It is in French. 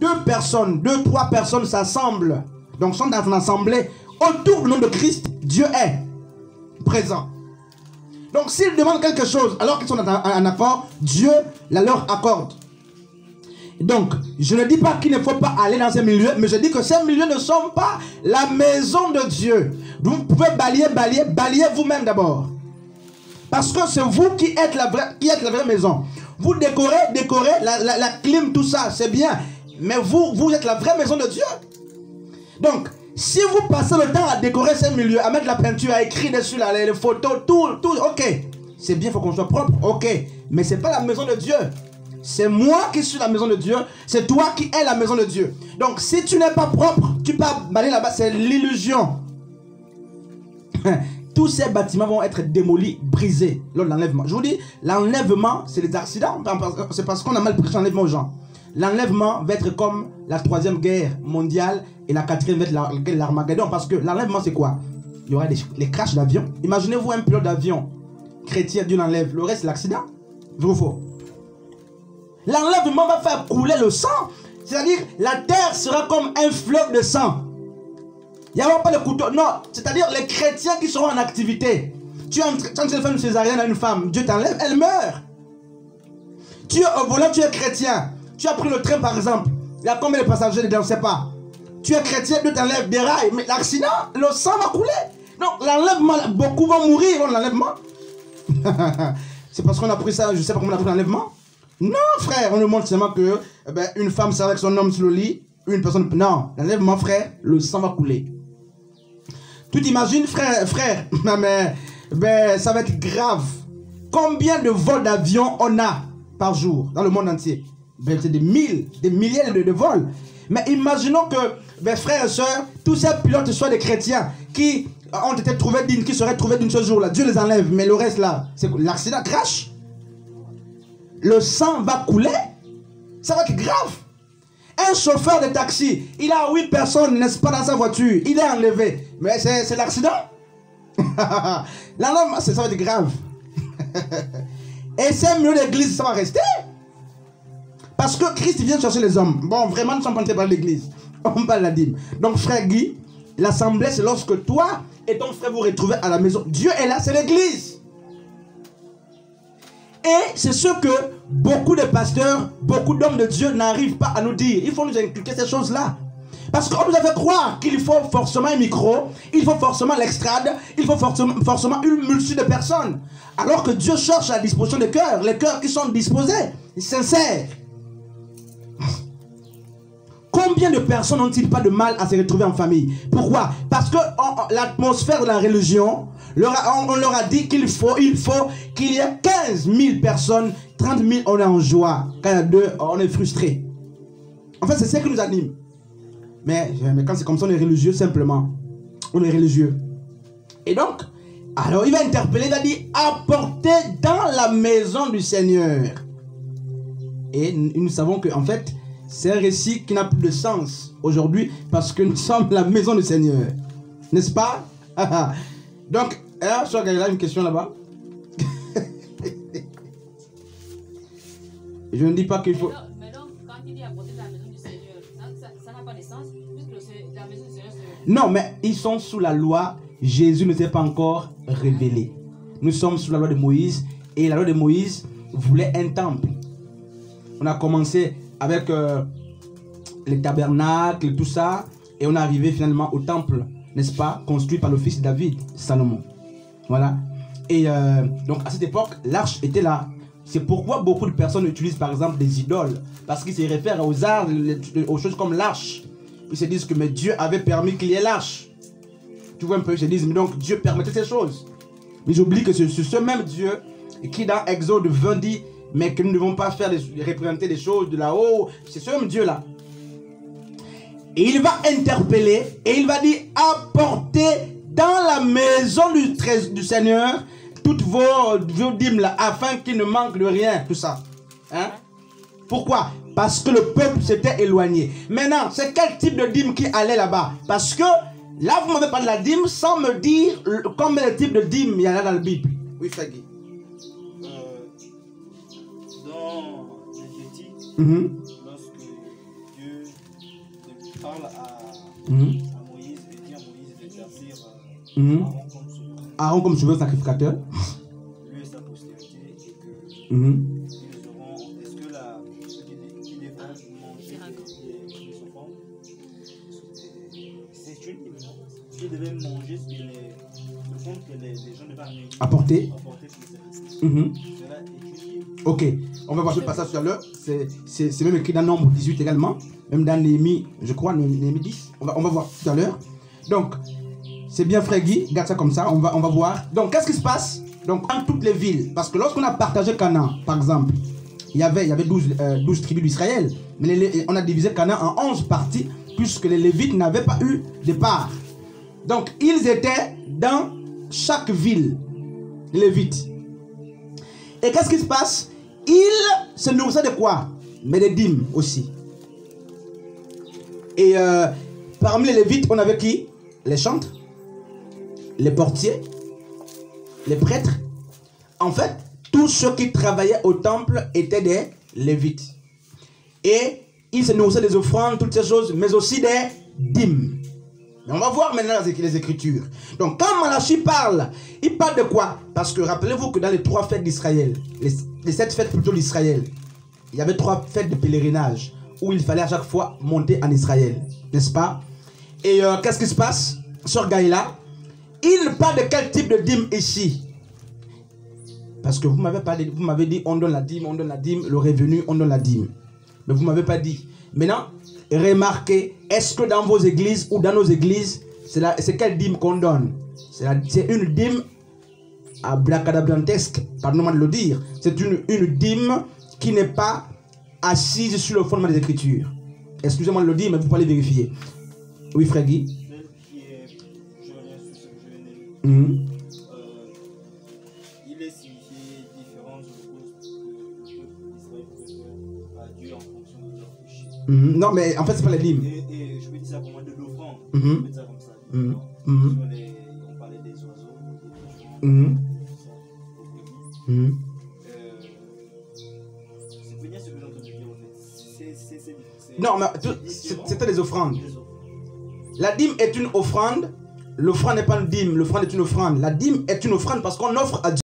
deux personnes, deux, trois personnes s'assemblent, donc sont dans une assemblée, autour du nom de Christ, Dieu est présent. Donc s'ils demandent quelque chose, alors qu'ils sont en accord, Dieu la leur accorde. Donc, je ne dis pas qu'il ne faut pas aller dans ces milieux, mais je dis que ces milieux ne sont pas la maison de Dieu. Vous pouvez balayer vous-même d'abord. Parce que c'est vous qui êtes la vraie maison. Vous décorez la clim, tout ça, c'est bien. Mais vous êtes la vraie maison de Dieu. Donc, si vous passez le temps à décorer ces milieux, à mettre la peinture, à écrire dessus, là, les photos, tout, ok. C'est bien, il faut qu'on soit propre, ok. Mais ce n'est pas la maison de Dieu. C'est moi qui suis la maison de Dieu. C'est toi qui es la maison de Dieu. Donc, si tu n'es pas propre, tu peux balayer là-bas, c'est l'illusion. Tous ces bâtiments vont être démolis, brisés lors de l'enlèvement. Je vous dis, l'enlèvement, c'est les accidents. C'est parce qu'on a mal prêché l'enlèvement aux gens. L'enlèvement va être comme la 3e guerre mondiale et la 4e va être l'Armageddon. Parce que l'enlèvement, c'est quoi? Il y aura les crashs d'avion. Imaginez-vous un pilote d'avion chrétien, Dieu l'enlève. Le reste, c'est l'accident. Vrai ou faux? L'enlèvement va faire couler le sang. C'est-à-dire, la terre sera comme un fleuve de sang. Il n'y aura pas de couteau. Non, c'est-à-dire les chrétiens qui seront en activité. Tu es en train de faire une césarienne à une femme, Dieu t'enlève, elle meurt. Tu es au volant, tu es chrétien. Tu as pris le train par exemple. Il y a combien de passagers dedans, on ne sait pas. Tu es chrétien, Dieu t'enlève des rails. Mais l'accident, le sang va couler. Donc l'enlèvement, beaucoup vont mourir dans l'enlèvement. C'est parce qu'on a pris ça, je ne sais pas comment on a pris l'enlèvement. Non frère, on nous montre seulement que une femme sera avec son homme sur le lit, une personne... Non, l'enlèvement frère, le sang va couler. Tu t'imagines frère, mais ça va être grave. Combien de vols d'avion on a par jour dans le monde entier? C'est des milliers de vols. Mais imaginons que, frères et sœurs, tous ces pilotes soient des chrétiens qui ont été trouvés dignes, qui seraient trouvés d'une ce jour-là. Dieu les enlève, mais le reste là, c'est l'accident crash. Le sang va couler. Ça va être grave. Un chauffeur de taxi, il a 8 personnes, n'est-ce pas, dans sa voiture. Il est enlevé. Mais c'est l'accident. L'enlèvement, ça va être grave. Et c'est mieux l'église, ça va rester. Parce que Christ vient chercher les hommes. Bon, vraiment, nous ne sommes pas en train de parler de l'église. On parle de la dîme. Donc, frère Guy, l'assemblée, c'est lorsque toi et ton frère vous retrouvez à la maison. Dieu est là, c'est l'église. Et c'est ce que beaucoup de pasteurs, beaucoup d'hommes de Dieu n'arrivent pas à nous dire. Il faut nous inculquer ces choses-là. Parce qu'on nous a fait croire qu'il faut forcément un micro, il faut forcément l'extrade, il faut forcément une multitude de personnes. Alors que Dieu cherche la disposition des cœurs, les cœurs qui sont disposés, sincères. Combien de personnes n'ont-ils pas de mal à se retrouver en famille? Pourquoi? Parce que l'atmosphère de la religion, on leur a dit qu'il faut qu'il y ait 15 000 personnes, 30 000 on est en joie, quand il y a 2 on est frustré. En fait c'est ce qui nous anime. Mais quand c'est comme ça on est religieux simplement. On est religieux. Et donc, alors il va interpeller, il va dire apportez dans la maison du Seigneur. Et nous savons que en fait c'est un récit qui n'a plus de sens aujourd'hui parce que nous sommes la maison du Seigneur. N'est-ce pas? Donc, je crois qu'il y a une question là-bas. Je ne dis pas qu'il faut... Mais donc, quand il dit apporter la maison du Seigneur, ça n'a pas de sens puisque la maison du Seigneur... Non, mais ils sont sous la loi. Jésus ne s'est pas encore révélé. Nous sommes sous la loi de Moïse. Et la loi de Moïse voulait un temple. On a commencé avec les tabernacles, tout ça. Et on est arrivé finalement au temple, n'est-ce pas, construit par le fils de David, Salomon. Voilà. Et donc à cette époque, l'arche était là. C'est pourquoi beaucoup de personnes utilisent par exemple des idoles. Parce qu'ils se réfèrent aux arts, aux choses comme l'arche. Ils se disent que mais Dieu avait permis qu'il y ait l'arche. Tu vois un peu, ils se disent mais donc Dieu permettait ces choses. Mais j'oublie que c'est ce même Dieu qui dans Exode 20 dit mais que nous ne devons pas faire représenter des choses de là-haut. C'est ce même Dieu là. Et il va interpeller et il va dire apportez dans la maison du Seigneur toutes vos dîmes là afin qu'il ne manque de rien, tout ça. Hein? Pourquoi? Parce que le peuple s'était éloigné. Maintenant, c'est quel type de dîme qui allait là-bas? Parce que là, vous m'avez parlé de la dîme sans me dire combien de types de dîmes il y a là dans la Bible. Oui, Fagui. Dans Lévitique, lorsque Dieu parle à Mhm. Moïse et dit à Moïse de choisir Mhm. Aaron comme Aaron comme sacrificateur. lui et sa postérité et que Mhm. ils auront. Est-ce que ceux qui devront manger les offrandes, c'est une évidence. Ils devaient manger l'offrande que les gens devaient apporter pour les Mhm. cela est une évidence. Ok, on va voir ce passage tout à l'heure. C'est même écrit dans Nombre 18 également. Même dans Néhémie, je crois, Néhémie 10. On va voir tout à l'heure. Donc, c'est bien frère Guy, garde ça comme ça, on va voir. Donc, qu'est-ce qui se passe? Donc, dans toutes les villes, parce que lorsqu'on a partagé Canaan, par exemple, il y avait 12 tribus d'Israël, mais on a divisé Canaan en 11 parties, puisque les Lévites n'avaient pas eu de part. Donc, ils étaient dans chaque ville, les Lévites. Et qu'est-ce qui se passe? Ils se nourrissaient de quoi? Mais des dîmes aussi. Et parmi les Lévites, on avait qui? Les chantres, les portiers, les prêtres. En fait, tous ceux qui travaillaient au temple étaient des Lévites. Et ils se nourrissaient des offrandes, toutes ces choses, mais aussi des dîmes. Mais on va voir maintenant les Écritures. Donc quand Malachie parle, il parle de quoi? Parce que rappelez-vous que dans les 3 fêtes d'Israël, les 7 fêtes plutôt d'Israël, il y avait 3 fêtes de pèlerinage où il fallait à chaque fois monter en Israël, n'est-ce pas? Et qu'est-ce qui se passe? Sœur Gaïla, il parle de quel type de dîme ici? Parce que vous m'avez dit on donne la dîme, le revenu, on donne la dîme. Mais vous ne m'avez pas dit. Maintenant, remarquez, est-ce que dans vos églises ou dans nos églises, c'est quelle dîme qu'on donne? C'est une dîme abracadabrantesque, pardonnez-moi de le dire. C'est une dîme qui n'est pas assise sur le fondement des Écritures. Excusez-moi de le dire, mais vous pouvez aller vérifier. Oui, frère Guy. Celle qui est, je reviens sur ce que je viens de dire. Il est signifié différence de cause que le peuple d'Israël pouvait faire à Dieu en fonction de leurs péchés. Non, mais en fait, c'est pas les dîmes. Et je peux dire ça pour moi de l'offrande. Mhm. Je peux dire ça comme ça. On parlait des oiseaux, des pigeons, tout ça, aux brebis. C'est bien ce que j'ai entendu dire en fait. Non, mais c'était les offrandes. La dîme est une offrande. L'offrande n'est pas une dîme. L'offrande est une offrande. La dîme est une offrande parce qu'on offre à Dieu.